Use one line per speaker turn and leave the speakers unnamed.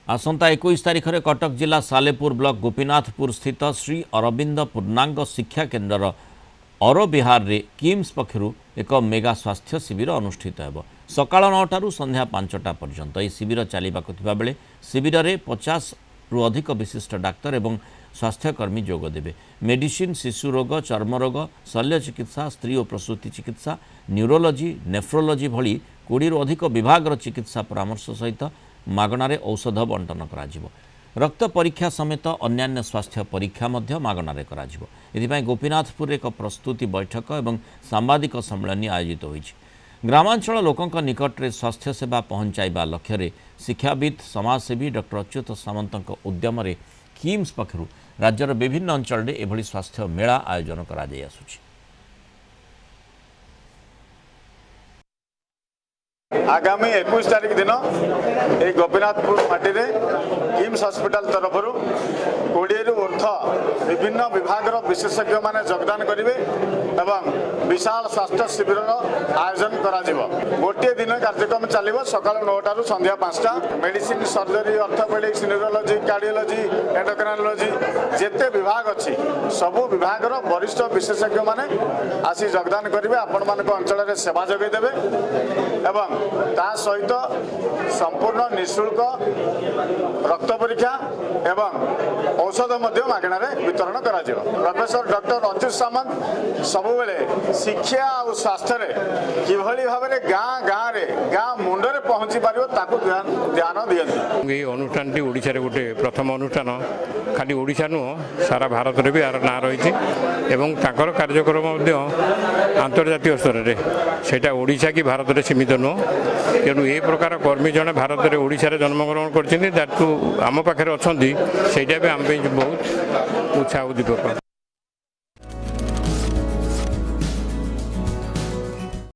आसंता 21 तारिख में कटक जिला सालेपुर ब्लॉक गोपीनाथपुर स्थित श्री अरविंद पूर्णांग शिक्षा केन्द्र अरो बिहार रे किम्स पक्षरु एक मेगा स्वास्थ्य शिविर अनुष्ठित होब सकाळ 9 संध्या 5टा पर्यंत। यह शिविर चलवाक बेले शिविर में 50 रु अधिक विशिष्ट डाक्तर एवं स्वास्थ्यकर्मी जोग देवे। मेडिसिन, शिशु रोग, चर्मरोग, शल्य चिकित्सा, स्त्री और प्रसूति चिकित्सा, न्यूरोलोजी, नेफ्रोलोजी भली 20 रु अधिक विभाग चिकित्सा परामर्श सहित मागणारे औषध बंटन करा। रक्त परीक्षा समेत अन्यान्य स्वास्थ्य परीक्षा मागणारे करा। एथिपाई गोपीनाथपुर एक प्रस्तुति बैठक एवं सांबादिक सम्मेलन आयोजित होईछि। ग्रामांचल लोकंक निकट में स्वास्थ्य सेवा पहुंचाइबा लक्ष्य शिक्षाविद समाजसेवी डॉक्टर अच्युत सामंतक उद्यम किम्स पक्षरु राज्यर विभिन्न अंचल में एभली स्वास्थ्य मेला आयोजन करा जाय आसुछि।
आगामी 21 तारिख दिन ये गोपीनाथपुर माटी रे किम्स हॉस्पिटल तरफ 20 रु ऊर्ध विभिन्न विभाग विशेषज्ञ माने योगदान करेंगे एवं विशाल स्वास्थ्य शिविर आयोजन करा जिवो। गोटे दिन कार्यक्रम चलो सकाल 9 रु संध्या 5टा। Medicine, surgery, orthopaedics, neurology, cardiology, endocrinology जेते विभाग अच्छी सबू विभाग वरिष्ठ विशेषज्ञ माने आसी योगदान करेंगे। आपण मानक अंचल में सेवा जोगाई देवे एवं ता सहित संपूर्ण निःशुल्क रक्त परीक्षा एवं औषध मागणार वितरण करा। प्रोफेसर डॉक्टर अच्युत सामंत सबुबले शिक्षा और स्वास्थ्य किभली भाव में गाँ गाँव में गाँ मुंडे पहुँची पार ध्यान दियंती।
ये अनुष्ठान ओडिशा रे गोटे प्रथम अनुष्ठान खाली ओडिशा नुह सारा भारत में भी यार ना रही एवं ताकर कार्यक्रम अंतर्जातीय स्तर में सेटा ओडिशा की भारत में सीमित नुह। तेणु ये प्रकार कर्मी जड़े भारत में ओडिशा जन्मग्रहण कर आम पाखे अच्छा भी आम बहुत उत्साह उद्दीपक।